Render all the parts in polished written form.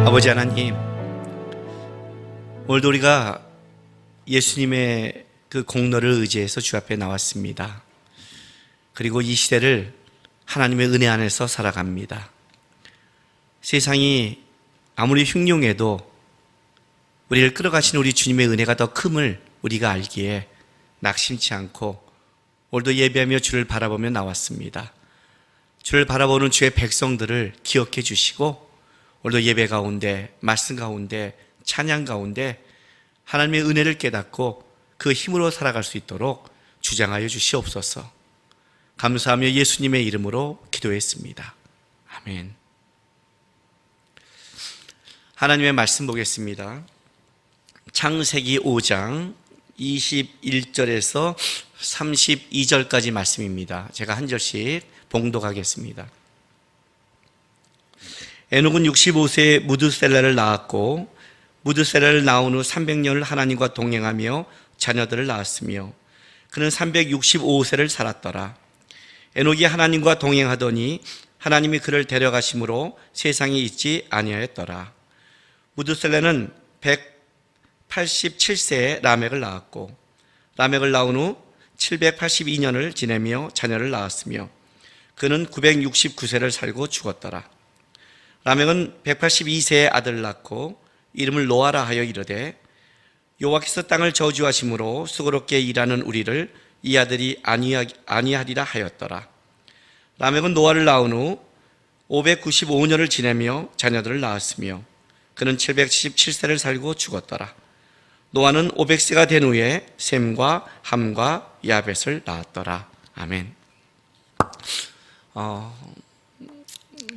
아버지 하나님, 오늘도 우리가 예수님의 그 공로를 의지해서 주 앞에 나왔습니다. 그리고 이 시대를 하나님의 은혜 안에서 살아갑니다. 세상이 아무리 흉흉해도 우리를 끌어가시는 우리 주님의 은혜가 더 큼을 우리가 알기에 낙심치 않고 오늘도 예배하며 주를 바라보며 나왔습니다. 주를 바라보는 주의 백성들을 기억해 주시고 오늘도 예배 가운데, 말씀 가운데, 찬양 가운데 하나님의 은혜를 깨닫고 그 힘으로 살아갈 수 있도록 주장하여 주시옵소서. 감사하며 예수님의 이름으로 기도했습니다. 아멘. 하나님의 말씀 보겠습니다. 창세기 5장 21절에서 32절까지 말씀입니다. 제가 한 절씩 봉독하겠습니다. 에녹은 65세에 무드셀라를 낳았고 무드셀라를 낳은 후 300년을 하나님과 동행하며 자녀들을 낳았으며 그는 365세를 살았더라. 에녹이 하나님과 동행하더니 하나님이 그를 데려가심으로 세상에 있지 아니하였더라. 무드셀라는 187세에 라멕을 낳았고 라멕을 낳은 후 782년을 지내며 자녀를 낳았으며 그는 969세를 살고 죽었더라. 라멕은 182세에 아들을 낳고 이름을 노아라 하여 이르되 여호와께서 땅을 저주하심으로 수고롭게 일하는 우리를 이 아들이 아니하리라 하였더라. 라멕은 노아를 낳은 후 595년을 지내며 자녀들을 낳았으며 그는 777세를 살고 죽었더라. 노아는 500세가 된 후에 셈과 함과 야벳을 낳았더라. 아멘.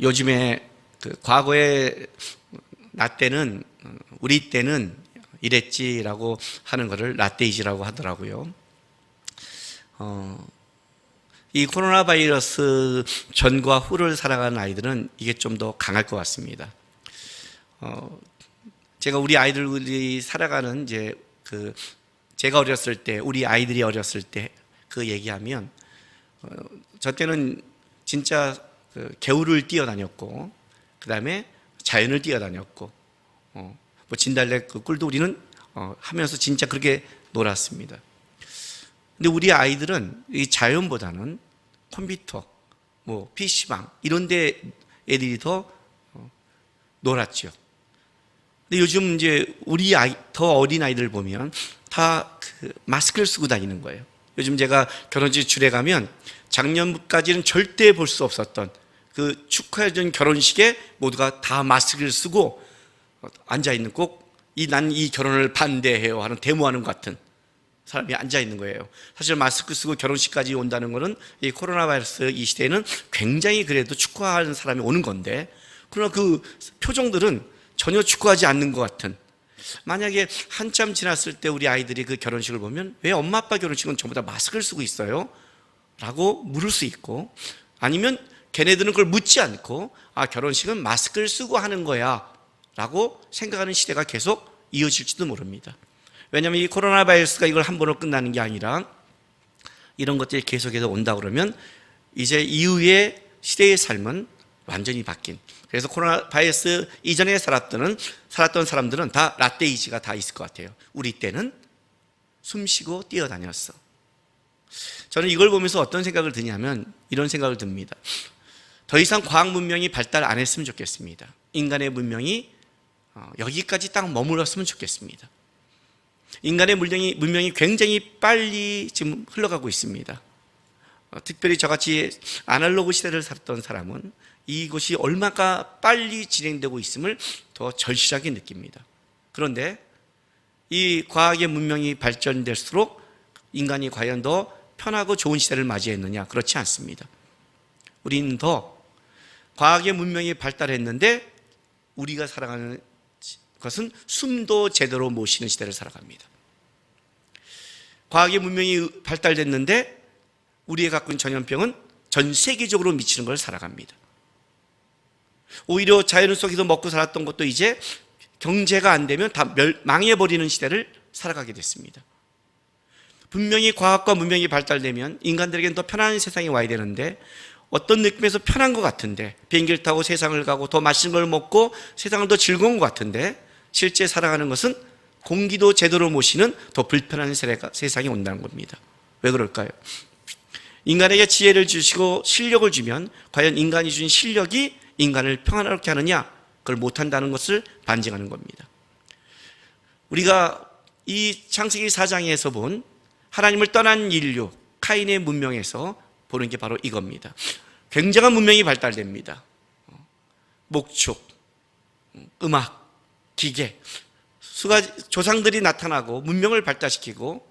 요즘에 과거에 나 때는, 우리 때는 이랬지라고 하는 것을 라떼이지라고 하더라고요. 이 코로나 바이러스 전과 후를 살아가는 아이들은 이게 좀 더 강할 것 같습니다. 제가 우리 아이들이 살아가는 제가 어렸을 때, 우리 아이들이 어렸을 때 그 얘기하면, 저 때는 진짜 개울을 뛰어다녔고, 그 다음에 자연을 뛰어다녔고, 뭐 진달래 그 꿀도 우리는 하면서 진짜 그렇게 놀았습니다. 근데 우리 아이들은 이 자연보다는 컴퓨터, 뭐 PC방 이런 데 애들이 더 놀았죠. 근데 요즘 이제 우리 더 어린 아이들 보면 다 마스크를 쓰고 다니는 거예요. 요즘 제가 결혼식 줄에 가면 작년까지는 절대 볼 수 없었던 그 축하해준 결혼식에 모두가 다 마스크를 쓰고 앉아있는, 꼭 난 이 결혼을 반대해요 하는 데모하는 것 같은 사람이 앉아있는 거예요. 사실 마스크 쓰고 결혼식까지 온다는 것은 이 코로나 바이러스 이 시대에는 굉장히 그래도 축하하는 사람이 오는 건데, 그러나 그 표정들은 전혀 축하하지 않는 것 같은. 만약에 한참 지났을 때 우리 아이들이 그 결혼식을 보면 왜 엄마 아빠 결혼식은 전부 다 마스크를 쓰고 있어요? 라고 물을 수 있고, 아니면 걔네들은 그걸 묻지 않고 결혼식은 마스크를 쓰고 하는 거야 라고 생각하는 시대가 계속 이어질지도 모릅니다. 왜냐하면 이 코로나 바이러스가 이걸 한 번으로 끝나는 게 아니라 이런 것들이 계속해서 온다 그러면 이제 이후의 시대의 삶은 완전히 바뀐. 그래서 코로나 바이러스 이전에 살았던 사람들은 다 라떼이지가 다 있을 것 같아요. 우리 때는 숨쉬고 뛰어다녔어. 저는 이걸 보면서 어떤 생각을 드냐면 이런 생각을 듭니다. 더 이상 과학 문명이 발달 안 했으면 좋겠습니다. 인간의 문명이 여기까지 딱 머물렀으면 좋겠습니다. 인간의 문명이 굉장히 빨리 지금 흘러가고 있습니다. 특별히 저같이 아날로그 시대를 살았던 사람은 이것이 얼마나 빨리 진행되고 있음을 더 절실하게 느낍니다. 그런데 이 과학의 문명이 발전될수록 인간이 과연 더 편하고 좋은 시대를 맞이했느냐? 그렇지 않습니다. 우리는 더 과학의 문명이 발달했는데 우리가 살아가는 것은 숨도 제대로 못 쉬는 시대를 살아갑니다. 과학의 문명이 발달됐는데 우리가 갖고 있는 전염병은 전 세계적으로 미치는 걸 살아갑니다. 오히려 자연 속에서 먹고 살았던 것도 이제 경제가 안 되면 다 망해버리는 시대를 살아가게 됐습니다. 분명히 과학과 문명이 발달되면 인간들에게는 더 편안한 세상이 와야 되는데 어떤 느낌에서 편한 것 같은데, 비행기를 타고 세상을 가고 더 맛있는 걸 먹고 세상은 더 즐거운 것 같은데, 실제 살아가는 것은 공기도 제대로 못 쉬는 더 불편한 세상이 온다는 겁니다. 왜 그럴까요? 인간에게 지혜를 주시고 실력을 주면 과연 인간이 준 실력이 인간을 평안하게 하느냐? 그걸 못한다는 것을 반증하는 겁니다. 우리가 이 창세기 4장에서 본 하나님을 떠난 인류, 카인의 문명에서 보는 게 바로 이겁니다. 굉장한 문명이 발달됩니다. 목축, 음악, 기계, 수가지 조상들이 나타나고 문명을 발달시키고,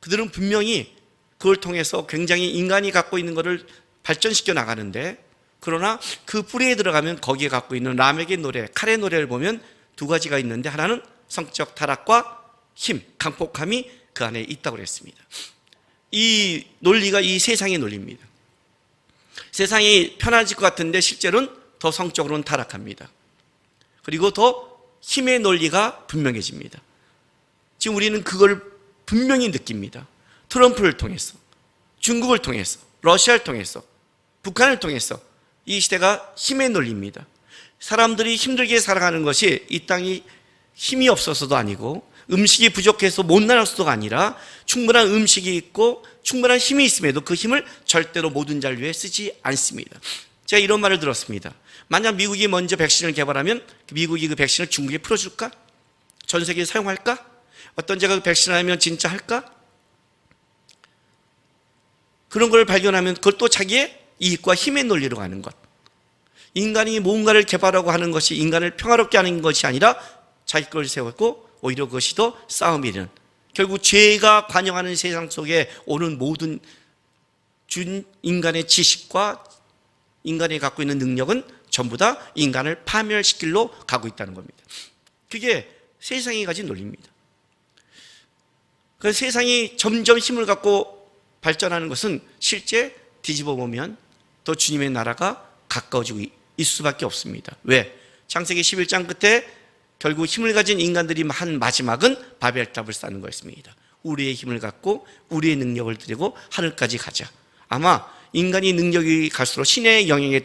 그들은 분명히 그걸 통해서 굉장히 인간이 갖고 있는 것을 발전시켜 나가는데, 그러나 그 뿌리에 들어가면 거기에 갖고 있는 라멕의 노래, 칼의 노래를 보면 두 가지가 있는데, 하나는 성적 타락과 힘, 강폭함이 그 안에 있다고 그랬습니다. 이 논리가 이 세상의 논리입니다. 세상이 편해질 것 같은데 실제로는 더 성적으로는 타락합니다. 그리고 더 힘의 논리가 분명해집니다. 지금 우리는 그걸 분명히 느낍니다. 트럼프를 통해서, 중국을 통해서, 러시아를 통해서, 북한을 통해서 이 시대가 힘의 논리입니다. 사람들이 힘들게 살아가는 것이 이 땅이 힘이 없어서도 아니고 음식이 부족해서 못 나눠서도 아니라 충분한 음식이 있고 충분한 힘이 있음에도 그 힘을 절대로 모든 잔류에 쓰지 않습니다. 제가 이런 말을 들었습니다. 만약 미국이 먼저 백신을 개발하면 미국이 그 백신을 중국에 풀어줄까? 전 세계에 사용할까? 어떤 제가 그 백신을 하면 진짜 할까? 그런 걸 발견하면 그걸 또 자기의 이익과 힘의 논리로 가는 것. 인간이 뭔가를 개발하고 하는 것이 인간을 평화롭게 하는 것이 아니라 자기 걸 세웠고 오히려 그것이 더 싸움이 되는, 결국 죄가 관영하는 세상 속에 오는 모든 인간의 지식과 인간이 갖고 있는 능력은 전부 다 인간을 파멸시킬로 가고 있다는 겁니다. 그게 세상이 가진 논리입니다. 그 세상이 점점 힘을 갖고 발전하는 것은 실제 뒤집어 보면 더 주님의 나라가 가까워지고 있을 수밖에 없습니다. 왜? 창세기 11장 끝에 결국 힘을 가진 인간들이 한 마지막은 바벨탑을 쌓는 거였습니다. 우리의 힘을 갖고 우리의 능력을 드리고 하늘까지 가자. 아마 인간이 능력이 갈수록 신의 영역에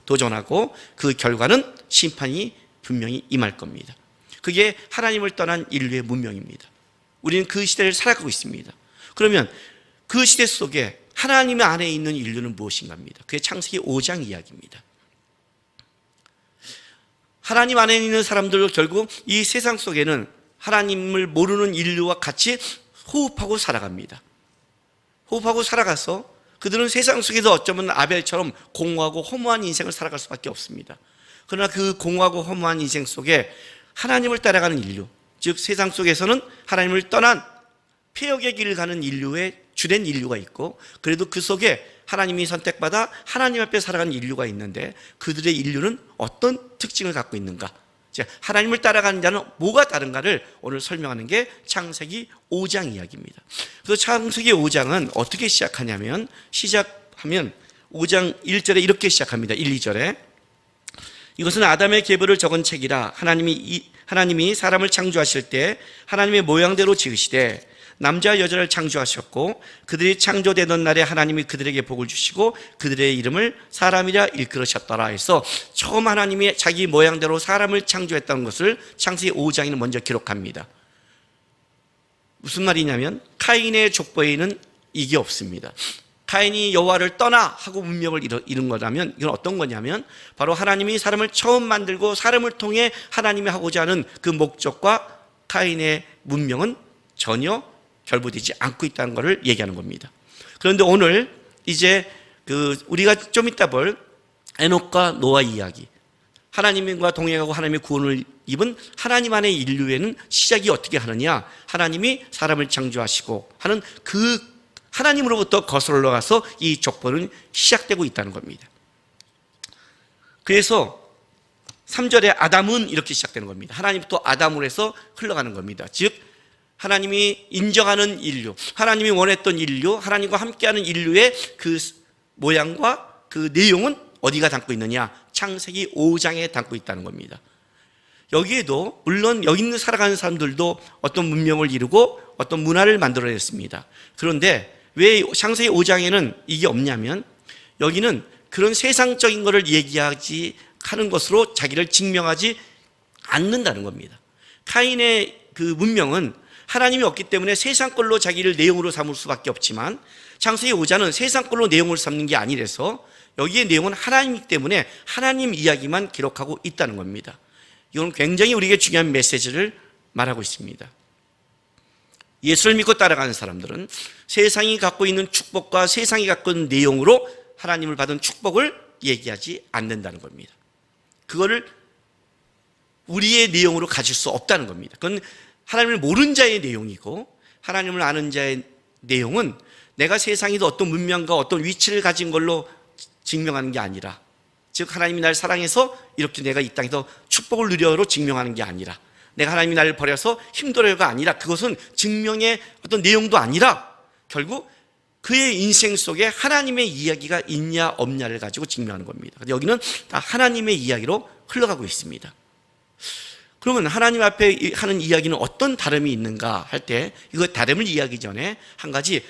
도전하고 그 결과는 심판이 분명히 임할 겁니다. 그게 하나님을 떠난 인류의 문명입니다. 우리는 그 시대를 살아가고 있습니다. 그러면 그 시대 속에 하나님 안에 있는 인류는 무엇인가입니다. 그게 창세기 5장 이야기입니다. 하나님 안에 있는 사람들도 결국 이 세상 속에는 하나님을 모르는 인류와 같이 호흡하고 살아갑니다. 호흡하고 살아가서 그들은 세상 속에서 어쩌면 아벨처럼 공허하고 허무한 인생을 살아갈 수밖에 없습니다. 그러나 그 공허하고 허무한 인생 속에 하나님을 따라가는 인류, 즉 세상 속에서는 하나님을 떠난 폐역의 길을 가는 인류의 주된 인류가 있고, 그래도 그 속에 하나님이 선택받아 하나님 앞에 살아가는 인류가 있는데 그들의 인류는 어떤 특징을 갖고 있는가? 하나님을 따라가는 자는 뭐가 다른가를 오늘 설명하는 게 창세기 5장 이야기입니다. 그래서 창세기 5장은 어떻게 시작하냐면, 시작하면 5장 1절에 이렇게 시작합니다. 1, 2절에 이것은 아담의 계보를 적은 책이라 하나님이 사람을 창조하실 때 하나님의 모양대로 지으시되 남자와 여자를 창조하셨고 그들이 창조되던 날에 하나님이 그들에게 복을 주시고 그들의 이름을 사람이라 일컬으셨더라 해서 처음 하나님이 자기 모양대로 사람을 창조했다는 것을 창세기 5장에는 먼저 기록합니다. 무슨 말이냐면 카인의 족보에는 이게 없습니다. 카인이 여호와를 떠나 하고 문명을 이룬 거라면 이건 어떤 거냐면 바로 하나님이 사람을 처음 만들고 사람을 통해 하나님이 하고자 하는 그 목적과 카인의 문명은 전혀 결부되지 않고 있다는 것을 얘기하는 겁니다. 그런데 오늘 이제 우리가 좀 이따 볼 에녹과 노아 이야기, 하나님과 동행하고 하나님의 구원을 입은 하나님 안의 인류에는 시작이 어떻게 하느냐, 하나님이 사람을 창조하시고 하는 그 하나님으로부터 거슬러 가서 이 족보는 시작되고 있다는 겁니다. 그래서 3절에 아담은 이렇게 시작되는 겁니다. 하나님부터 아담으로 해서 흘러가는 겁니다. 즉 하나님이 인정하는 인류, 하나님이 원했던 인류, 하나님과 함께하는 인류의 그 모양과 그 내용은 어디가 담고 있느냐? 창세기 5장에 담고 있다는 겁니다. 여기에도 물론 여기 있는 살아가는 사람들도 어떤 문명을 이루고 어떤 문화를 만들어냈습니다. 그런데 왜 창세기 5장에는 이게 없냐면 여기는 그런 세상적인 것을 얘기하지 하는 것으로 자기를 증명하지 않는다는 겁니다. 카인의 그 문명은 하나님이 없기 때문에 세상 걸로 자기를 내용으로 삼을 수밖에 없지만 창세기 5장은 세상 걸로 내용을 삼는 게 아니라서 여기에 내용은 하나님이기 때문에 하나님 이야기만 기록하고 있다는 겁니다. 이건 굉장히 우리에게 중요한 메시지를 말하고 있습니다. 예수를 믿고 따라가는 사람들은 세상이 갖고 있는 축복과 세상이 갖고 있는 내용으로 하나님을 받은 축복을 얘기하지 않는다는 겁니다. 그거를 우리의 내용으로 가질 수 없다는 겁니다. 그건 하나님을 모르는 자의 내용이고, 하나님을 아는 자의 내용은 내가 세상에도 어떤 문명과 어떤 위치를 가진 걸로 증명하는 게 아니라, 즉 하나님이 날 사랑해서 이렇게 내가 이 땅에서 축복을 누려로 증명하는 게 아니라, 내가 하나님이 나를 버려서 힘들어요가 아니라, 그것은 증명의 어떤 내용도 아니라 결국 그의 인생 속에 하나님의 이야기가 있냐 없냐를 가지고 증명하는 겁니다. 여기는 다 하나님의 이야기로 흘러가고 있습니다. 그러면 하나님 앞에 하는 이야기는 어떤 다름이 있는가 할 때, 이거 다름을 이야기하기 전에 한 가지,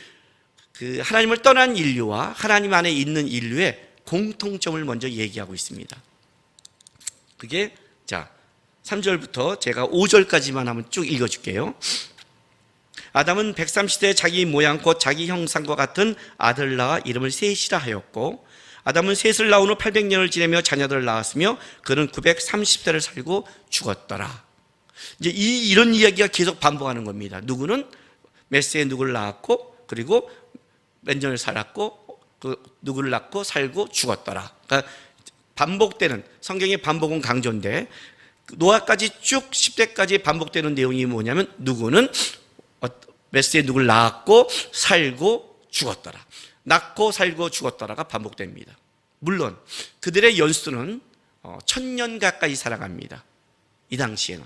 그 하나님을 떠난 인류와 하나님 안에 있는 인류의 공통점을 먼저 얘기하고 있습니다. 그게, 자, 3절부터 제가 5절까지만 한번 쭉 읽어줄게요. 아담은 130세 자기 모양 곧 자기 형상과 같은 아들을 낳아 이름을 셋이라 하였고, 아담은 셋을 낳은 후 800년을 지내며 자녀들을 낳았으며 그는 930세를 살고 죽었더라. 이제 이런 이야기가 계속 반복하는 겁니다. 누구는 몇 세에 누구를 낳았고, 그리고 몇 년을 살았고, 그 누구를 낳고 살고 죽었더라. 그러니까 반복되는, 성경의 반복은 강조인데 노아까지 쭉 10대까지 반복되는 내용이 뭐냐면, 누구는 몇 세에 누구를 낳았고 살고 죽었더라, 낳고 살고 죽었더라가 반복됩니다. 물론 그들의 연수는 1000년 가까이 살아갑니다. 이 당시에는.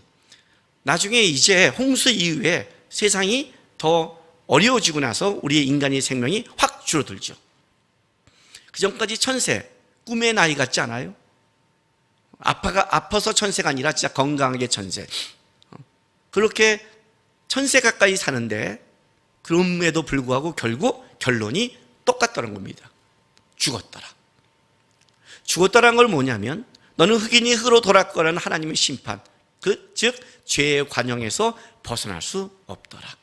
나중에 이제 홍수 이후에 세상이 더 어려워지고 나서 우리의 인간의 생명이 확 줄어들죠. 그 전까지 1000세, 꿈의 나이 같지 않아요? 아파서 1000세가 아니라 진짜 건강하게 1000세. 그렇게 1000세 가까이 사는데, 그럼에도 불구하고 결국 결론이 똑같다는 겁니다. 죽었더라. 죽었다는 걸 뭐냐면, 너는 흙이니 흙으로 돌아갈 거라는 하나님의 심판, 즉 죄의 관영에서 벗어날 수 없더라.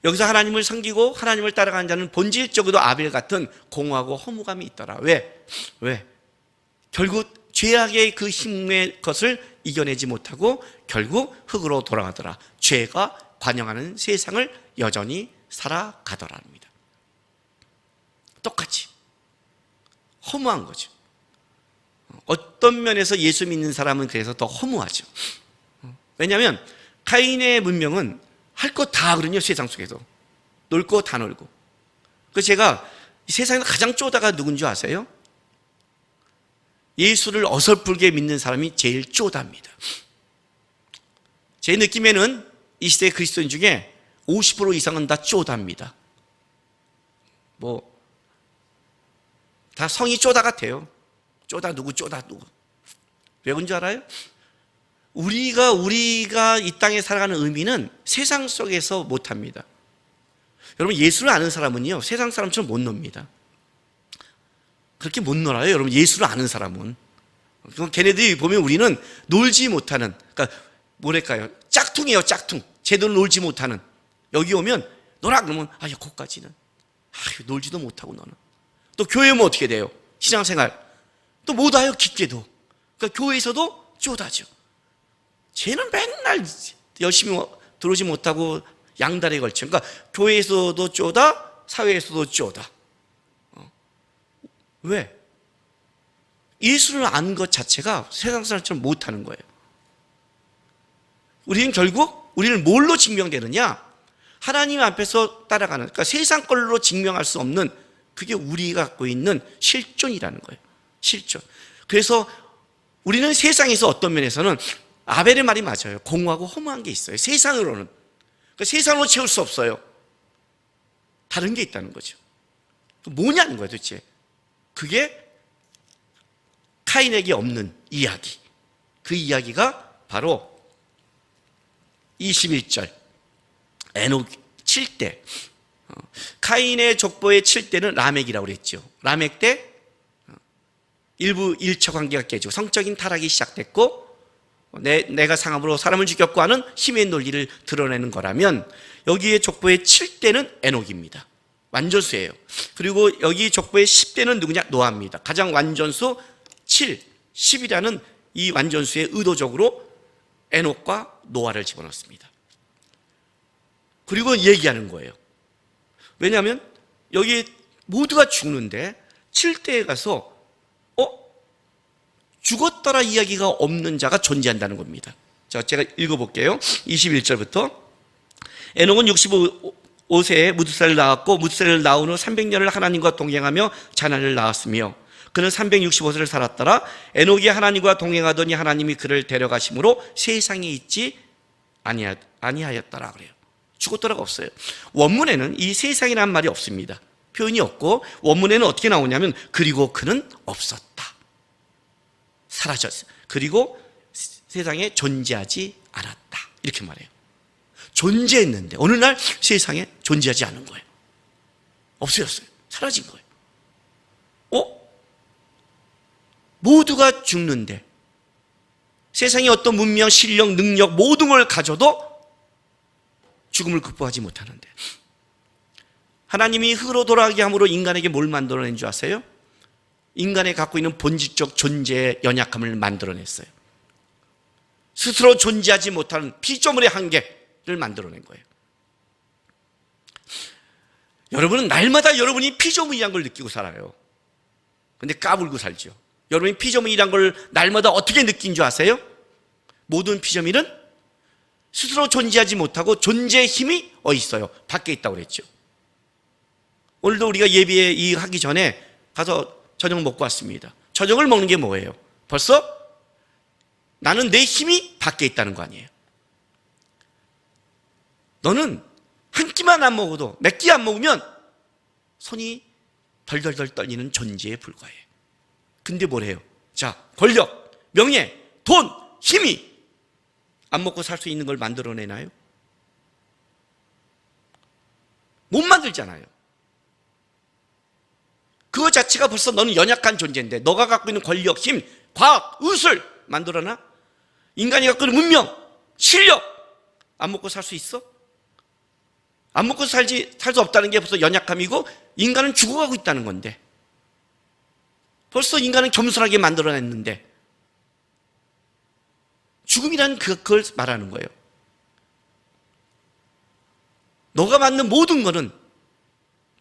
여기서 하나님을 섬기고 하나님을 따라가는 자는 본질적으로 아벨 같은 공허하고 허무감이 있더라. 왜? 결국 죄악의 그 힘의 것을 이겨내지 못하고 결국 흙으로 돌아가더라. 죄가 관영하는 세상을 여전히 살아가더랍니다. 똑같이 허무한 거죠. 어떤 면에서 예수 믿는 사람은 그래서 더 허무하죠. 왜냐하면 카인의 문명은 할 거 다 하거든요. 세상 속에서 놀 거 다 놀고. 그래서 제가 이 세상에서 가장 쪼다가 누군지 아세요? 예수를 어설프게 믿는 사람이 제일 쪼답니다. 제 느낌에는 이 시대 그리스도인 중에 50% 이상은 다 쪼답니다. 다 성이 쪼다 같아요. 쪼다 누구. 왜 그런 줄 알아요? 우리가 이 땅에 살아가는 의미는 세상 속에서 못합니다. 여러분, 예수를 아는 사람은요, 세상 사람처럼 못 놉니다. 그렇게 못 놀아요. 여러분, 예수를 아는 사람은. 걔네들이 보면 우리는 놀지 못하는, 그러니까 뭐랄까요, 짝퉁이에요. 짝퉁. 제대로 놀지 못하는. 여기 오면 놀아 그러면 거기까지는 놀지도 못하고 너는. 또 교회 오면 어떻게 돼요? 신앙생활 또 못 와요. 깊게도. 그러니까 교회에서도 쪼다죠. 쟤는 맨날 열심히 들어오지 못하고 양다리에 걸쳐. 그러니까 교회에서도 쪼다, 사회에서도 쪼다. 왜? 예수를 아는 것 자체가 세상 사람처럼 못하는 거예요. 우리는 결국 우리는 뭘로 증명되느냐? 하나님 앞에서 따라가는, 그러니까 세상 걸로 증명할 수 없는, 그게 우리가 갖고 있는 실존이라는 거예요. 실존. 그래서 우리는 세상에서 어떤 면에서는 아벨의 말이 맞아요. 공허하고 허무한 게 있어요. 세상으로는. 그러니까 세상으로 채울 수 없어요. 다른 게 있다는 거죠. 뭐냐는 거예요, 도대체. 그게 카인에게 없는 이야기. 그 이야기가 바로 21절 에녹 7대. 카인의 족보의 7대는 라멕이라고 그랬죠. 라멕 때 일부 일처 관계가 깨지고 성적인 타락이 시작됐고 내가 상함으로 사람을 죽였고 하는 힘의 논리를 드러내는 거라면 여기에 족보의 7대는 에녹입니다. 완전수예요. 그리고 여기 족보의 10대는 누구냐? 노아입니다. 가장 완전수 7, 10이라는 이 완전수에 의도적으로 에녹과 노아를 집어넣습니다. 그리고 얘기하는 거예요. 왜냐하면 여기 모두가 죽는데 7대에 가서 죽었더라 이야기가 없는 자가 존재한다는 겁니다. 자, 제가 읽어볼게요. 21절부터 에녹은 65세에 무두살을 낳았고 무두살을 낳은 후 300년을 하나님과 동행하며 자녀를 낳았으며 그는 365세를 살았더라. 에녹이 하나님과 동행하더니 하나님이 그를 데려가심으로 세상에 있지 아니하였더라 그래요. 죽었더라가 없어요. 원문에는 이 세상이라는 말이 없습니다. 표현이 없고 원문에는 어떻게 나오냐면 그리고 그는 없었다. 사라졌어요. 그리고 세상에 존재하지 않았다. 이렇게 말해요. 존재했는데 어느 날 세상에 존재하지 않은 거예요. 없어졌어요. 사라진 거예요. 모두가 죽는데 세상에 어떤 문명, 실력, 능력 모든 걸 가져도 죽음을 극복하지 못하는데 하나님이 흙으로 돌아가게 함으로 인간에게 뭘 만들어낸 줄 아세요? 인간이 갖고 있는 본질적 존재의 연약함을 만들어냈어요. 스스로 존재하지 못하는 피조물의 한계를 만들어낸 거예요. 여러분은 날마다 여러분이 피조물이란 걸 느끼고 살아요. 근데 까불고 살죠. 여러분이 피조물이란 걸 날마다 어떻게 느낀 줄 아세요? 모든 피조물은 스스로 존재하지 못하고 존재의 힘이 어디 있어요? 밖에 있다고 그랬죠. 오늘도 우리가 예배 하기 전에 가서 저녁 먹고 왔습니다. 저녁을 먹는 게 뭐예요? 벌써 나는 내 힘이 밖에 있다는 거 아니에요. 너는 한 끼만 안 먹어도 몇 끼 안 먹으면 손이 덜덜덜 떨리는 존재에 불과해. 근데 뭐래요? 자, 권력, 명예, 돈, 힘이 안 먹고 살 수 있는 걸 만들어내나요? 못 만들잖아요. 그거 자체가 벌써 너는 연약한 존재인데 너가 갖고 있는 권력, 힘, 과학, 의술 만들어놔? 인간이 갖고 있는 문명, 실력 안 먹고 살 수 있어? 안 먹고 살 수 없다는 게 벌써 연약함이고 인간은 죽어가고 있다는 건데 벌써 인간은 겸손하게 만들어냈는데 죽음이란 그걸 말하는 거예요. 너가 만든 모든 거는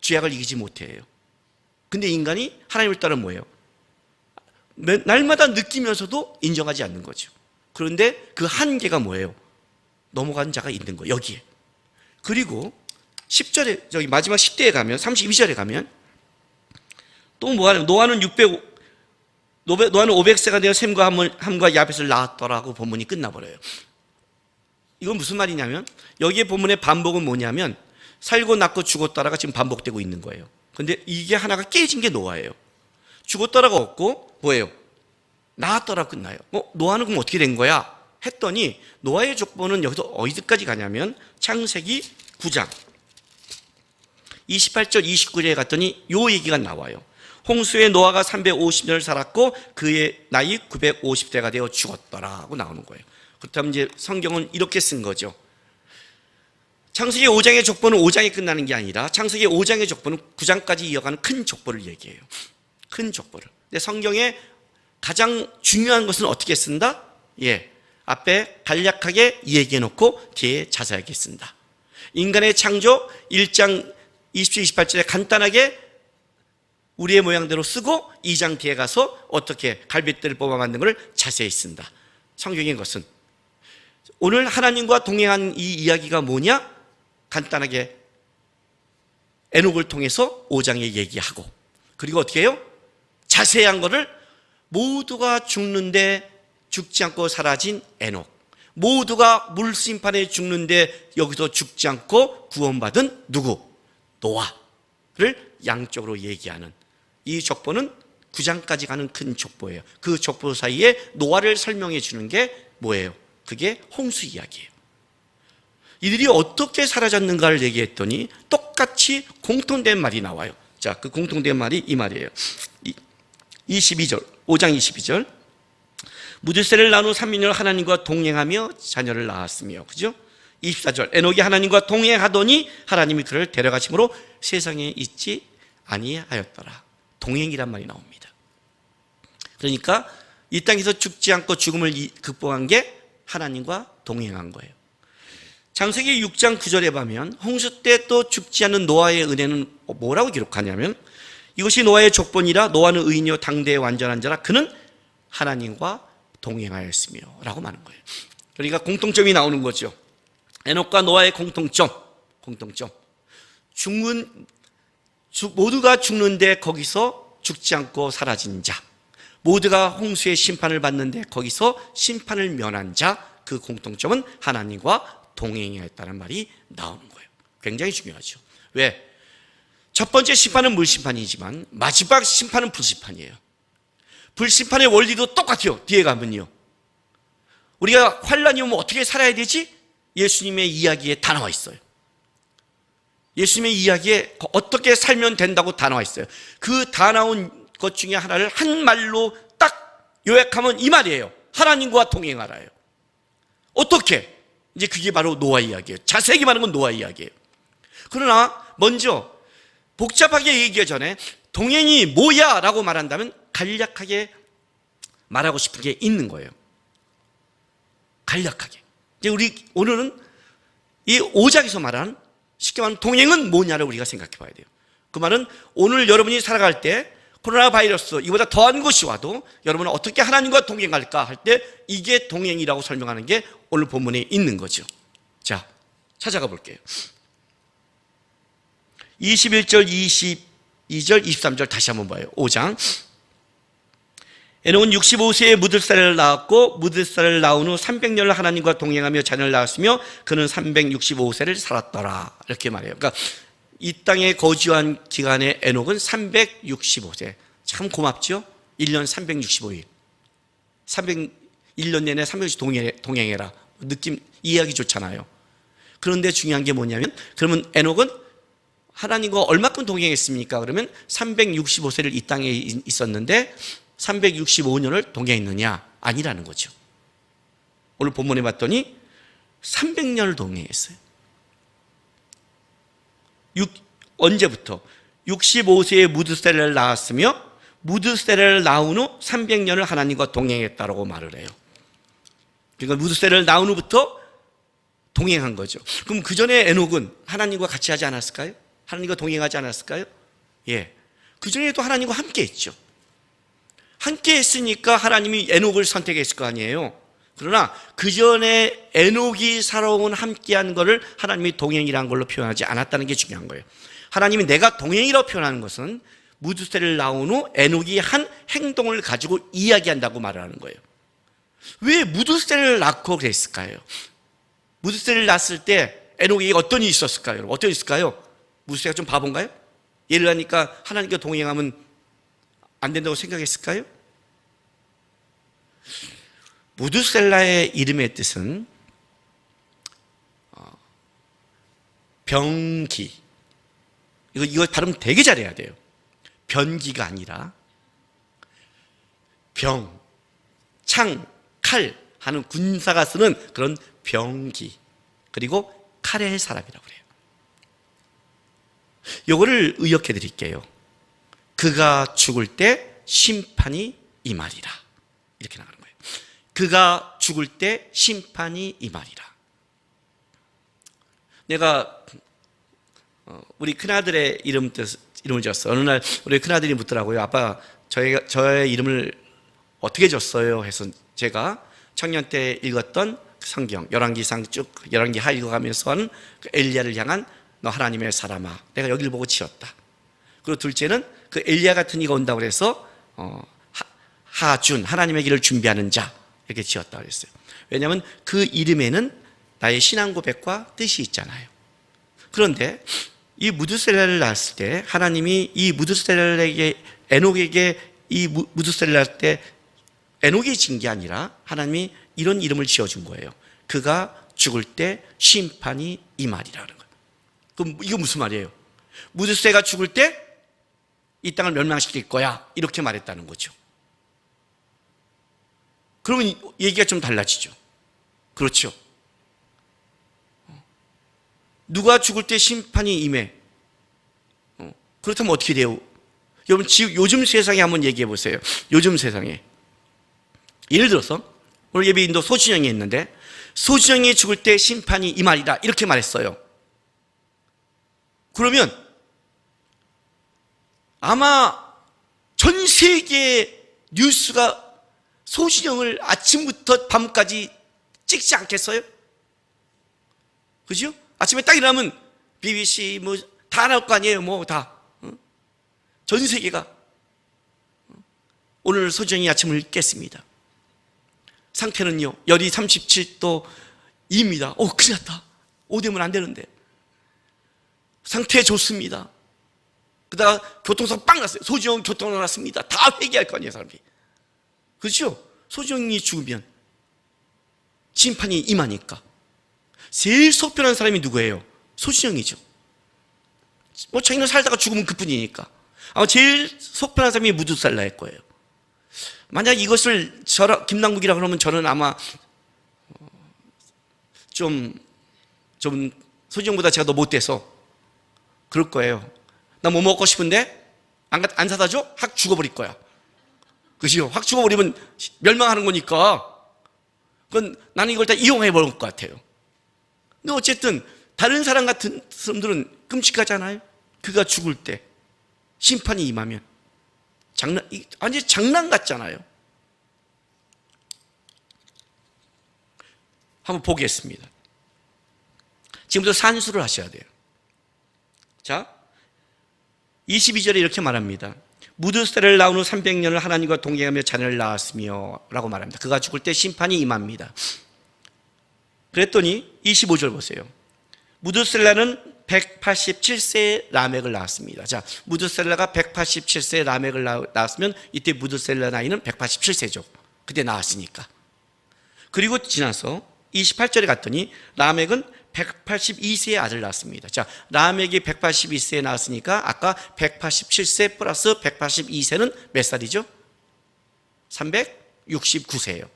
죄악을 이기지 못해요. 근데 인간이 하나님을 따라 뭐예요? 날마다 느끼면서도 인정하지 않는 거죠. 그런데 그 한계가 뭐예요? 넘어간 자가 있는 거예요. 여기에. 그리고 10절에 저기 마지막 10대에 가면 32절에 가면 또 뭐하냐면 노아는 500세가 되어 셈과 함과 야벳을 낳았더라고 본문이 끝나버려요. 이건 무슨 말이냐면 여기에 본문의 반복은 뭐냐면 살고 낳고 죽었다라가 지금 반복되고 있는 거예요. 근데 이게 하나가 깨진 게 노아예요. 죽었다라가 없고 뭐예요? 낳았더라 끝나요. 노아는 그럼 어떻게 된 거야? 했더니 노아의 족보는 여기서 어디까지 가냐면 창세기 9장 28절 29절에 갔더니 요 얘기가 나와요. 홍수에 노아가 350년을 살았고 그의 나이 950대가 되어 죽었더라고 나오는 거예요. 그렇다면 이제 성경은 이렇게 쓴 거죠. 창세기 5장의 족보는 5장에 끝나는 게 아니라 창세기 5장의 족보는 9장까지 이어가는 큰 족보를 얘기해요. 큰 족보를. 근데 성경에 가장 중요한 것은 어떻게 쓴다? 앞에 간략하게 얘기해 놓고 뒤에 자세하게 쓴다. 인간의 창조 1장 27, 28절에 간단하게 우리의 모양대로 쓰고 2장 뒤에 가서 어떻게 갈빗대를 뽑아 만든 걸 자세히 쓴다. 성경의 것은 오늘 하나님과 동행한 이 이야기가 뭐냐? 간단하게 에녹을 통해서 5장에 얘기하고 그리고 어떻게 해요? 자세한 거를 모두가 죽는데 죽지 않고 사라진 에녹, 모두가 물심판에 죽는데 여기서 죽지 않고 구원받은 누구? 노아를 양쪽으로 얘기하는 이 족보는 9장까지 가는 큰 족보예요. 그 족보 사이에 노아를 설명해 주는 게 뭐예요? 그게 홍수 이야기예요. 이들이 어떻게 사라졌는가를 얘기했더니 똑같이 공통된 말이 나와요. 자, 그 공통된 말이 이 말이에요. 22절, 5장 22절. 무드셀을 낳은 후 300년 하나님과 동행하며 자녀를 낳았으며. 그죠? 24절. 에녹이 하나님과 동행하더니 하나님이 그를 데려가심으로 세상에 있지 아니하였더라. 동행이란 말이 나옵니다. 그러니까 이 땅에서 죽지 않고 죽음을 극복한 게 하나님과 동행한 거예요. 창세기 6장 9절에 보면 홍수 때 또 죽지 않는 노아의 은혜는 뭐라고 기록하냐면, 이것이 노아의 족본이라 노아는 의인이요 당대의 완전한 자라 그는 하나님과 동행하였으며 라고 말하는 거예요. 그러니까 공통점이 나오는 거죠. 에녹과 노아의 공통점. 모두가 죽는데 거기서 죽지 않고 사라진 자, 모두가 홍수의 심판을 받는데 거기서 심판을 면한 자, 그 공통점은 하나님과 동행했다는 말이 나오는 거예요. 굉장히 중요하죠. 왜? 첫 번째 심판은 물심판이지만 마지막 심판은 불심판이에요. 불심판의 원리도 똑같아요. 뒤에 가면요, 우리가 환난이 오면 어떻게 살아야 되지? 예수님의 이야기에 다 나와 있어요. 예수님의 이야기에 어떻게 살면 된다고 다 나와 있어요. 그 다 나온 것 중에 하나를 한 말로 딱 요약하면 이 말이에요. 하나님과 동행하라요. 어떻게? 이제 그게 바로 노아 이야기예요. 자세히 말하는 건 노아 이야기예요. 그러나 먼저 복잡하게 얘기하기 전에 동행이 뭐야? 라고 말한다면 간략하게 말하고 싶은 게 있는 거예요. 간략하게. 이제 우리 오늘은 이 5장에서 말하는 쉽게 말하면 동행은 뭐냐를 우리가 생각해 봐야 돼요. 그 말은 오늘 여러분이 살아갈 때 코로나 바이러스 이보다 더한 것이 와도 여러분은 어떻게 하나님과 동행할까 할 때 이게 동행이라고 설명하는 게 오늘 본문에 있는 거죠. 자, 찾아가 볼게요. 21절, 22절, 23절 다시 한번 봐요. 5장. 에녹은 65세에 무드셀을 낳았고 무드셀을 낳은 후 300년을 하나님과 동행하며 자녀를 낳았으며 그는 365세를 살았더라. 이렇게 말해요. 그러니까 이 땅에 거주한 기간의 에녹은 365세. 참 고맙죠? 1년 365일. 1년 내내 365일 동행해라. 느낌, 이해하기 좋잖아요. 그런데 중요한 게 뭐냐면, 그러면 에녹은 하나님과 얼마큼 동행했습니까? 그러면 365세를 이 땅에 있었는데 365년을 동행했느냐? 아니라는 거죠. 오늘 본문에 봤더니 300년을 동행했어요. 언제부터? 65세에 무드셀을 낳았으며 무드셀을 낳은 후 300년을 하나님과 동행했다라고 말을 해요. 그러니까 무드셀을 낳은 후부터 동행한 거죠. 그럼 그 전에 에녹은 하나님과 같이 하지 않았을까요? 하나님과 동행하지 않았을까요? 예. 그 전에도 하나님과 함께 했죠. 함께 했으니까 하나님이 에녹을 선택했을 거 아니에요. 그러나 그 전에 에녹이 살아온 함께한 것을 하나님이 동행이라는 걸로 표현하지 않았다는 게 중요한 거예요. 하나님이 내가 동행이라고 표현하는 것은 무드셀을 낳은 후 에녹이 한 행동을 가지고 이야기한다고 말을 하는 거예요. 왜 무드셀을 낳고 그랬을까요? 무드셀을 낳았을 때 에녹에게 어떤 일이 있었을까요? 어떤 일이 있을까요? 무드셀가 좀 바본가요? 예를 하니까 하나님과 동행하면 안 된다고 생각했을까요? 무드셀라의 이름의 뜻은 병기. 이거 발음 되게 잘해야 돼요. 변기가 아니라 병, 창, 칼 하는 군사가 쓰는 그런 병기. 그리고 칼의 사람이라고 그래요. 이거를 의역해 드릴게요. 그가 죽을 때 심판이 임하리라. 이렇게 나가는 거예요. 그가 죽을 때 심판이 임하리라. 내가 우리 큰아들의 이름을 지었어. 어느 날 우리 큰아들이 묻더라고요. 아빠, 저의 이름을 어떻게 줬어요? 해서 제가 청년 때 읽었던 성경 열왕기상 쭉 열왕기 하 읽어가면서 하는 그 엘리야를 향한 너 하나님의 사람아, 내가 여기를 보고 지었다. 그리고 둘째는 그 엘리야 같은 이가 온다고 해서 하준, 하나님의 길을 준비하는 자, 이렇게 지었다 그랬어요. 왜냐하면 그 이름에는 나의 신앙 고백과 뜻이 있잖아요. 그런데 이 무드셀라를 낳았을 때 하나님이 이 무드셀라에게, 에녹에게 이 무드셀라를 낳을 때 에녹이 진 게 아니라 하나님이 이런 이름을 지어준 거예요. 그가 죽을 때 심판이 임하리라는 거예요. 그럼 이거 무슨 말이에요? 무드셀라가 죽을 때 이 땅을 멸망시킬 거야. 이렇게 말했다는 거죠. 그러면 얘기가 좀 달라지죠. 그렇죠. 누가 죽을 때 심판이 임해. 그렇다면 어떻게 돼요? 여러분, 요즘 세상에 한번 얘기해 보세요. 요즘 세상에. 예를 들어서, 오늘 예배인도 소진영이 있는데, 소진영이 죽을 때 심판이 임하리라. 이렇게 말했어요. 그러면, 아마 전 세계의 뉴스가 소진영을 아침부터 밤까지 찍지 않겠어요? 그죠? 아침에 딱 일어나면 BBC 뭐 다 나올 거 아니에요. 뭐 다. 전 세계가 오늘 소진영이 아침을 깼습니다. 상태는요, 열이 37도입니다. 큰일 났다. 5되면 안 되는데. 상태 좋습니다. 그러다가 교통사고 빵 났어요. 소진영 교통사고 났습니다. 다 회개할 거 아니에요, 사람들이. 그렇죠? 소진영이 죽으면 심판이 임하니까. 제일 속편한 사람이 누구예요? 소진영이죠. 뭐 자기는 살다가 죽으면 그뿐이니까. 아마 제일 속편한 사람이 무두살라일 거예요. 만약 이것을 김남국이라 그러면 저는 아마 좀 소진영보다 제가 더 못돼서 그럴 거예요. 나 뭐 먹고 싶은데 안 사다 줘? 확 죽어버릴 거야. 그죠? 확 죽어버리면 멸망하는 거니까. 그건 나는 이걸 다 이용해 버릴 것 같아요. 근데 어쨌든 다른 사람 같은 사람들은 끔찍하잖아요. 그가 죽을 때 심판이 임하면 완전 장난 같잖아요. 한번 보겠습니다. 지금부터 산수를 하셔야 돼요. 자, 22절에 이렇게 말합니다. 무드셀을 낳은 후 300년을 하나님과 동행하며 자녀를 낳았으며 라고 말합니다. 그가 죽을 때 심판이 임합니다. 그랬더니 25절 보세요. 무드셀라는 187세의 라멕을 낳았습니다. 자, 무드셀라가 187세의 라멕을 낳았으면 이때 무드셀라 나이는 187세죠. 그때 낳았으니까. 그리고 지나서 28절에 갔더니 라멕은 182세의 아들 낳았습니다. 자, 라멕이 182세에 낳았으니까 아까 187세 플러스 182세는 몇 살이죠? 369세예요.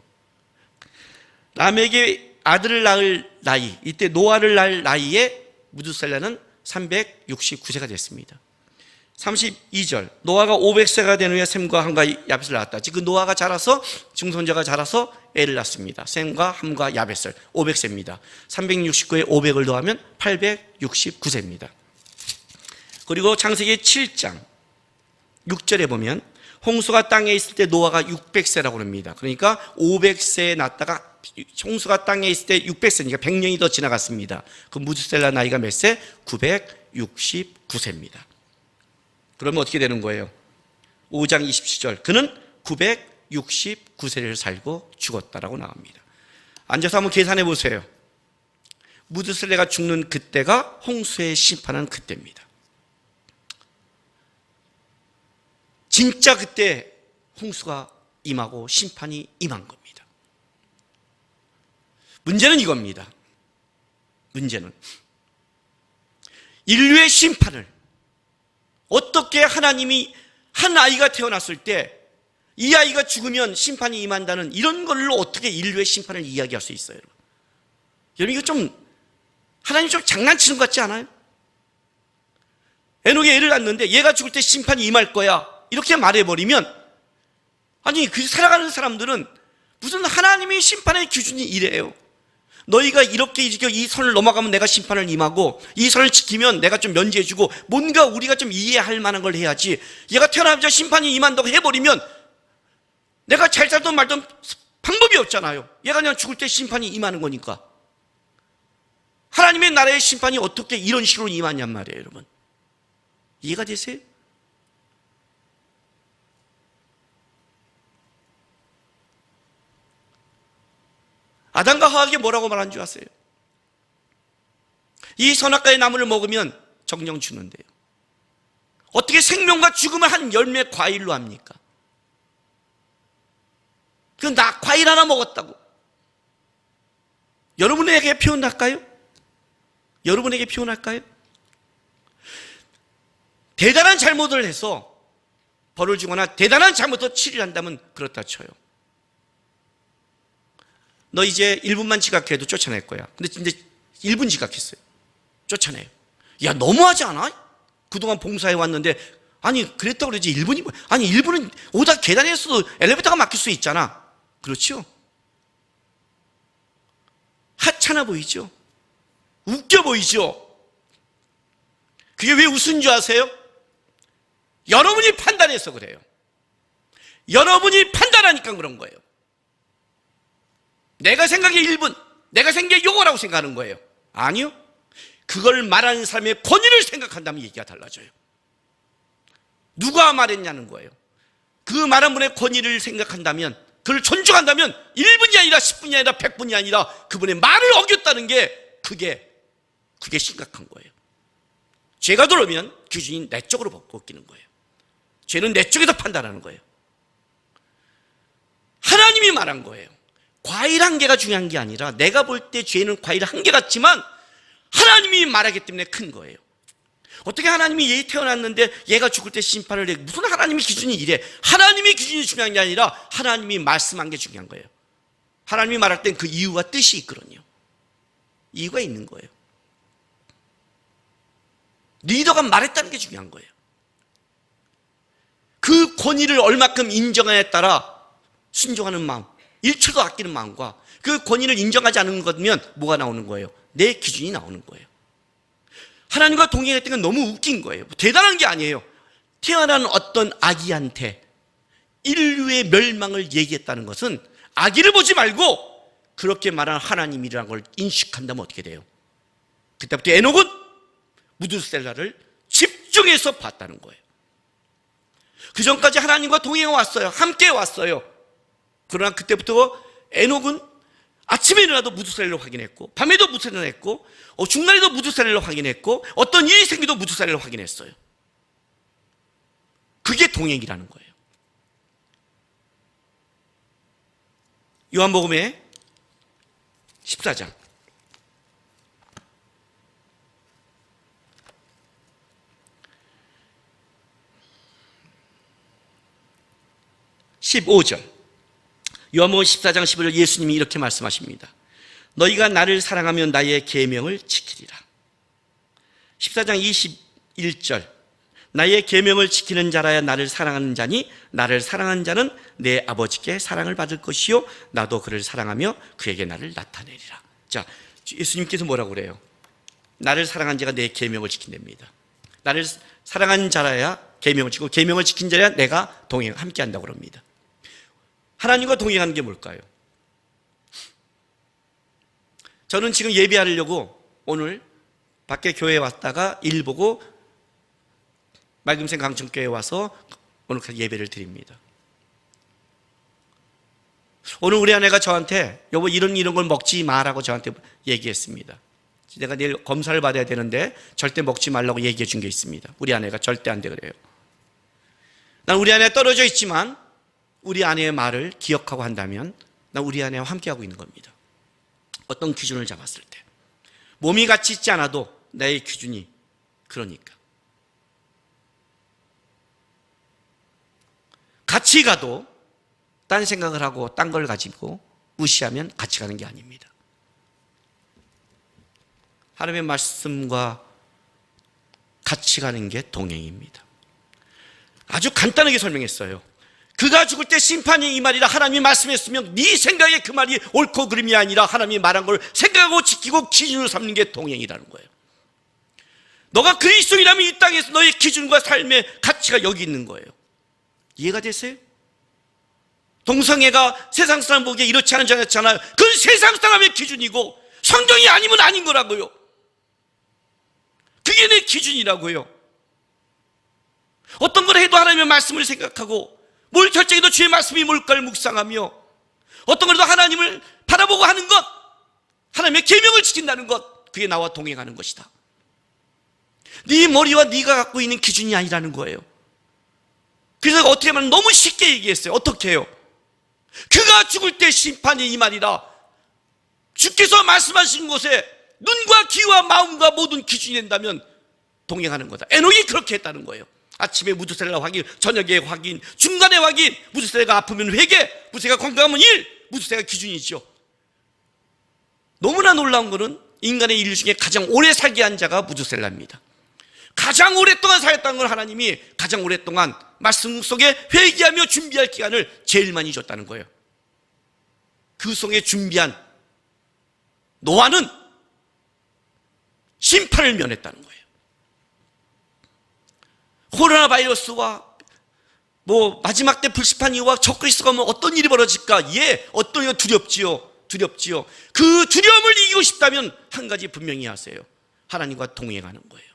라멕이 아들을 낳을 나이, 이때 노아를 낳을 나이에 무두살라는 369세가 됐습니다. 32절, 노아가 500세가 된 후에 셈과 함과 야벳을 낳았다. 그 노아가 자라서 증손자가 자라서 애를 낳습니다. 셈과 함과 야벳을 500세입니다. 369에 500을 더하면 869세입니다. 그리고 창세기 7장 6절에 보면 홍수가 땅에 있을 때 노아가 600세라고 합니다. 그러니까 500세에 낳다가 홍수가 땅에 있을 때 600세니까 100년이 더 지나갔습니다. 그 무두셀라 나이가 몇 세? 969세입니다. 그러면 어떻게 되는 거예요? 5장 27절, 그는 969세를 살고 죽었다라고 나옵니다. 앉아서 한번 계산해 보세요. 무두셀라가 죽는 그때가 홍수의 심판한 그때입니다. 진짜 그때 홍수가 임하고 심판이 임한 겁니다. 문제는 이겁니다. 문제는 인류의 심판을 어떻게 하나님이 한 아이가 태어났을 때 이 아이가 죽으면 심판이 임한다는 이런 걸로 어떻게 인류의 심판을 이야기할 수 있어요? 여러분, 이거 좀 하나님 좀 장난치는 것 같지 않아요? 에녹이 애를 낳는데 얘가 죽을 때 심판이 임할 거야 이렇게 말해버리면, 아니 그 살아가는 사람들은 무슨 하나님의 심판의 기준이 이래요. 너희가 이렇게 이 선을 넘어가면 내가 심판을 임하고 이 선을 지키면 내가 좀 면제해주고 뭔가 우리가 좀 이해할 만한 걸 해야지. 얘가 태어나자마자 심판이 임한다고 해버리면 내가 잘 살든 말든 방법이 없잖아요. 얘가 그냥 죽을 때 심판이 임하는 거니까. 하나님의 나라의 심판이 어떻게 이런 식으로 임하냔 말이에요, 여러분. 이해가 되세요? 아담과 하와에게 뭐라고 말한 줄 아세요? 이 선악과의 나무를 먹으면 정령 죽는데요. 어떻게 생명과 죽음을 한 열매 과일로 합니까? 그 과일 하나 먹었다고. 여러분에게 표현할까요? 여러분에게 표현할까요? 대단한 잘못을 해서 벌을 주거나 대단한 잘못을 치료를 한다면 그렇다 쳐요. 너 이제 1분만 지각해도 쫓아낼 거야. 근데 진짜 1분 지각했어요. 쫓아내요. 야, 너무하지 않아? 그동안 봉사해 왔는데, 아니 그랬다고 그러지 1분이 뭐야? 아니 1분은 오다 계단에서도 엘리베이터가 막힐 수 있잖아. 그렇죠? 하찮아 보이죠? 웃겨 보이죠? 그게 왜 웃은 줄 아세요? 여러분이 판단해서 그래요. 여러분이 판단하니까 그런 거예요. 내가 생각해 1분, 내가 생각해 요거라고 생각하는 거예요. 아니요. 그걸 말하는 사람의 권위를 생각한다면 얘기가 달라져요. 누가 말했냐는 거예요. 그 말한 분의 권위를 생각한다면, 그를 존중한다면 1분이 아니라 10분이 아니라 100분이 아니라 그분의 말을 어겼다는 게 그게 심각한 거예요. 죄가 들어오면 기준이 내 쪽으로 바뀌는 거예요. 죄는 내 쪽에서 판단하는 거예요. 하나님이 말한 거예요. 과일 한 개가 중요한 게 아니라 내가 볼 때 죄는 과일 한 개 같지만 하나님이 말하기 때문에 큰 거예요. 어떻게 하나님이 얘 태어났는데 얘가 죽을 때 심판을 해? 무슨 하나님의 기준이 이래? 하나님의 기준이 중요한 게 아니라 하나님이 말씀한 게 중요한 거예요. 하나님이 말할 땐 그 이유와 뜻이 있거든요. 이유가 있는 거예요. 리더가 말했다는 게 중요한 거예요. 그 권위를 얼마큼 인정하냐에 따라 순종하는 마음, 1초도 아끼는 마음과 그 권위를 인정하지 않는 거면 뭐가 나오는 거예요? 내 기준이 나오는 거예요. 하나님과 동행했던 건 너무 웃긴 거예요. 대단한 게 아니에요. 태어난 어떤 아기한테 인류의 멸망을 얘기했다는 것은 아기를 보지 말고 그렇게 말한 하나님이라는 걸 인식한다면 어떻게 돼요? 그때부터 에녹은 무두셀라를 집중해서 봤다는 거예요. 그 전까지 하나님과 동행해 왔어요. 함께 왔어요. 그러나 그때부터 에녹은 아침에 일어나도 무두셀라를 확인했고, 밤에도 무두셀라를 했고, 중간에도 무두셀라를 확인했고, 어떤 일이 생기도 무두셀라를 확인했어요. 그게 동행이라는 거예요. 요한복음의 14장 15절, 요한복음 14장 15절 예수님이 이렇게 말씀하십니다. 너희가 나를 사랑하면 나의 계명을 지키리라. 14장 21절, 나의 계명을 지키는 자라야 나를 사랑하는 자니 나를 사랑하는 자는 내 아버지께 사랑을 받을 것이요 나도 그를 사랑하며 그에게 나를 나타내리라. 자, 예수님께서 뭐라고 그래요? 나를 사랑한 자가 내 계명을 지킨답니다. 나를 사랑한 자라야 계명을 지키고 계명을 지킨 자라야 내가 함께 한다고 합니다. 하나님과 동행하는 게 뭘까요? 저는 지금 예배하려고 오늘 밖에 교회에 왔다가 일 보고 맑음생 강천교회에 와서 오늘 예배를 드립니다. 오늘 우리 아내가 저한테 여보 이런 걸 먹지 마라고 저한테 얘기했습니다. 내가 내일 검사를 받아야 되는데 절대 먹지 말라고 얘기해 준 게 있습니다. 우리 아내가 절대 안 돼 그래요. 난 우리 아내가 떨어져 있지만 우리 아내의 말을 기억하고 한다면 난 우리 아내와 함께하고 있는 겁니다. 어떤 기준을 잡았을 때 몸이 같이 있지 않아도 나의 기준이 그러니까 같이 가도 딴 생각을 하고 딴 걸 가지고 무시하면 같이 가는 게 아닙니다. 하나님의 말씀과 같이 가는 게 동행입니다. 아주 간단하게 설명했어요. 그가 죽을 때 심판이 이 말이라 하나님이 말씀했으면 네 생각에 그 말이 옳고 그름이 아니라 하나님이 말한 걸 생각하고 지키고 기준으로 삼는 게 동행이라는 거예요. 너가 그리스도인이라면 이 땅에서 너의 기준과 삶의 가치가 여기 있는 거예요. 이해가 되세요? 동성애가 세상 사람 보기에 이렇지 않은 줄 알았잖아요. 그건 세상 사람의 기준이고 성경이 아니면 아닌 거라고요. 그게 내 기준이라고요. 어떤 걸 해도 하나님의 말씀을 생각하고 뭘 결정해도 주의 말씀이 뭘까를 묵상하며 어떤 걸 해도 하나님을 바라보고 하는 것, 하나님의 계명을 지킨다는 것, 그게 나와 동행하는 것이다. 네 머리와 네가 갖고 있는 기준이 아니라는 거예요. 그래서 어떻게 하면 너무 쉽게 얘기했어요. 어떻게 해요? 그가 죽을 때 심판이 이 말이라 주께서 말씀하신 곳에 눈과 귀와 마음과 모든 기준이 된다면 동행하는 거다. 에녹이 그렇게 했다는 거예요. 아침에 무드셀라 확인, 저녁에 확인, 중간에 확인. 무드셀라가 아프면 회개, 무드셀라가 건강하면 일. 무드셀라가 기준이죠. 너무나 놀라운 것은 인간의 인류 중에 가장 오래 살게 한 자가 무드셀라입니다. 가장 오랫동안 살았다는 건 하나님이 가장 오랫동안 말씀 속에 회개하며 준비할 기간을 제일 많이 줬다는 거예요. 그 속에 준비한 노아는 심판을 면했다는 거예요. 코로나 바이러스와 마지막 때 불심판 이후와 적그리스도가 오면 어떤 일이 벌어질까? 어떤 일이 두렵지요. 그 두려움을 이기고 싶다면 한 가지 분명히 하세요. 하나님과 동행하는 거예요.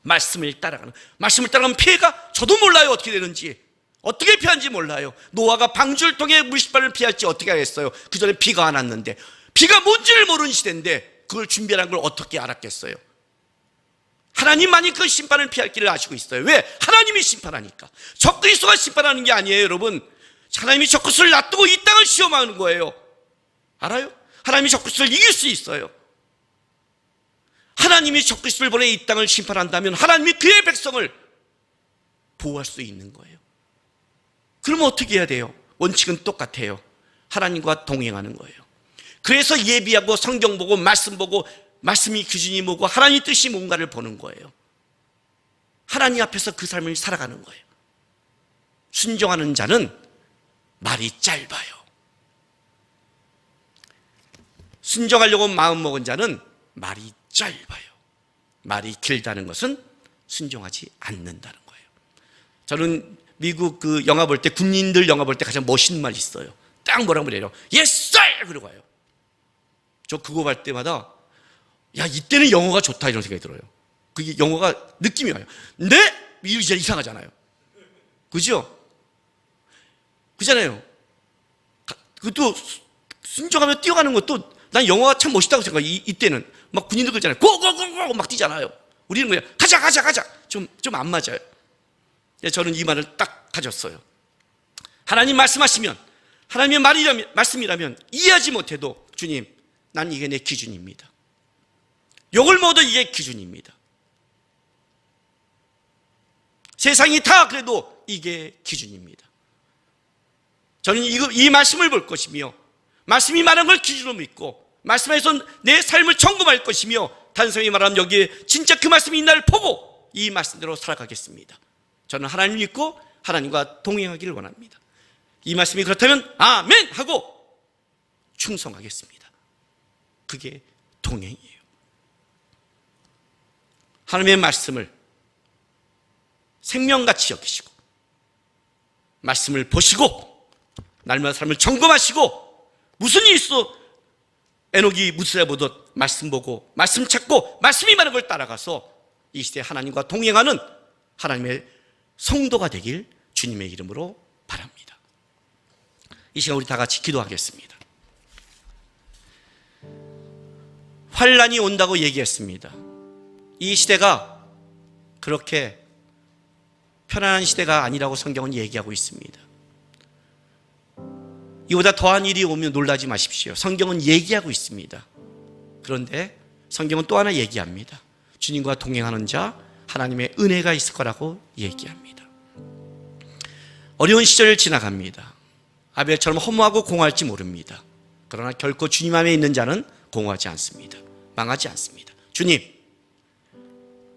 말씀을 따라가면 피해가 저도 몰라요. 어떻게 되는지, 어떻게 피하는지 몰라요. 노아가 방주를 통해 물심판을 피할지 어떻게 알겠어요? 그 전에 비가 안 왔는데, 비가 뭔지를 모르는 시대인데 그걸 준비하는 걸 어떻게 알았겠어요? 하나님만이 그 심판을 피할 길을 아시고 있어요. 왜? 하나님이 심판하니까. 적그리스도가 심판하는 게 아니에요, 여러분. 하나님이 적그리스도를 놔두고 이 땅을 시험하는 거예요. 알아요? 하나님이 적그리스도를 이길 수 있어요. 하나님이 적그리스도를 보내 이 땅을 심판한다면 하나님이 그의 백성을 보호할 수 있는 거예요. 그러면 어떻게 해야 돼요? 원칙은 똑같아요. 하나님과 동행하는 거예요. 그래서 예비하고 성경 보고 말씀 보고, 말씀이 기준이 뭐고 하나님 뜻이 뭔가를 보는 거예요. 하나님 앞에서 그 삶을 살아가는 거예요. 순종하는 자는 말이 짧아요. 순종하려고 마음먹은 자는 말이 짧아요. 말이 길다는 것은 순종하지 않는다는 거예요. 저는 미국 그 영화 볼 때, 군인들 영화 볼 때 가장 멋있는 말이 있어요. 딱 뭐라고 그래요? Yes, sir! 그러고 와요. 저 그거 볼 때마다 이때는 영어가 좋다 이런 생각이 들어요. 그게 영어가 느낌이 와요. 네? 이제 이상하잖아요. 그죠? 그잖아요. 그것도 순종하며 뛰어가는 것도 난 영어가 참 멋있다고 생각해요. 이때는 막 군인들 그러잖아요. 고고고고 막 뛰잖아요. 우리는 그냥 가자. 좀 안 맞아요. 저는 이 말을 딱 가졌어요. 하나님 말씀하시면, 하나님의 말씀이라면 이해하지 못해도 주님, 난 이게 내 기준입니다. 욕을 먹어도 이게 기준입니다. 세상이 다 그래도 이게 기준입니다. 저는 이 말씀을 볼 것이며, 말씀이 말한 걸 기준으로 믿고, 말씀에서 내 삶을 점검할 것이며, 단순히 말하면 여기에 진짜 그 말씀이 있나를 보고 이 말씀대로 살아가겠습니다. 저는 하나님을 믿고 하나님과 동행하기를 원합니다. 이 말씀이 그렇다면 아멘 하고 충성하겠습니다. 그게 동행이에요. 하나님의 말씀을 생명같이 여기시고, 말씀을 보시고, 날마다 삶을 점검하시고, 무슨 일이 있어 에녹이 무드셀라 보듯 말씀 보고, 말씀 찾고, 말씀이 말하는 걸 따라가서 이 시대에 하나님과 동행하는 하나님의 성도가 되길 주님의 이름으로 바랍니다. 이 시간 우리 다 같이 기도하겠습니다. 환난이 온다고 얘기했습니다. 이 시대가 그렇게 편안한 시대가 아니라고 성경은 얘기하고 있습니다. 이보다 더한 일이 오면 놀라지 마십시오. 성경은 얘기하고 있습니다. 그런데 성경은 또 하나 얘기합니다. 주님과 동행하는 자, 하나님의 은혜가 있을 거라고 얘기합니다. 어려운 시절을 지나갑니다. 아벨처럼 허무하고 공허할지 모릅니다. 그러나 결코 주님 안에 있는 자는 공허하지 않습니다. 망하지 않습니다.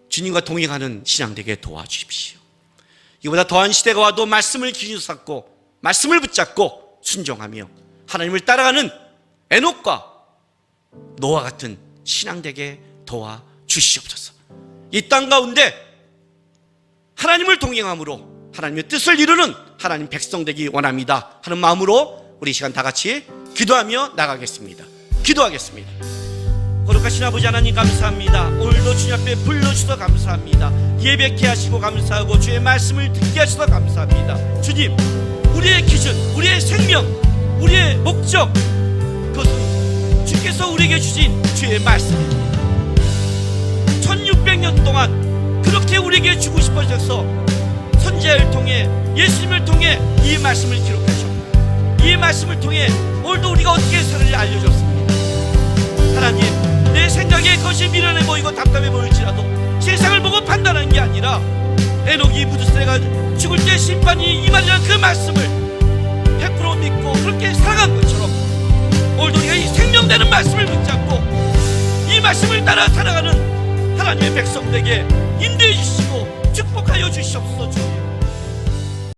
주님과 동행하는 신앙 되게 도와주십시오. 이보다 더한 시대가 와도 말씀을 기준으로 삼고, 말씀을 붙잡고 순종하며 하나님을 따라가는 에녹과 노아 같은 신앙 되게 도와주시옵소서. 이 땅 가운데 하나님을 동행함으로 하나님의 뜻을 이루는 하나님 백성 되기 원합니다 하는 마음으로 우리 이 시간 다 같이 기도하며 나가겠습니다. 기도하겠습니다. 거룩하신 아버지 하나님 감사합니다. 오늘도 주님 앞에 불러주셔서 감사합니다. 예배케 하시고 감사하고 주의 말씀을 듣게 하셔서 감사합니다. 주님, 우리의 기준, 우리의 생명, 우리의 목적, 그것은 주께서 우리에게 주신 주의 말씀입니다. 1600년 동안 그렇게 우리에게 주고 싶어져서 선지자를 통해, 예수님을 통해 이 말씀을 기록하셨고, 이 말씀을 통해 오늘도 우리가 어떻게 살아야 알려줬습니다. 하나님, 내 생각에 그것이 미련해 보이고 답답해 보일지라도 세상을 보고 판단하는 게 아니라 에녹이 무드세가 죽을 때 심판이 임하리라는 그 말씀을 100% 믿고 그렇게 살아간 것처럼 오늘도 우리가 이 생명되는 말씀을 붙잡고 이 말씀을 따라 살아가는 하나님의 백성들에게 인도해 주시고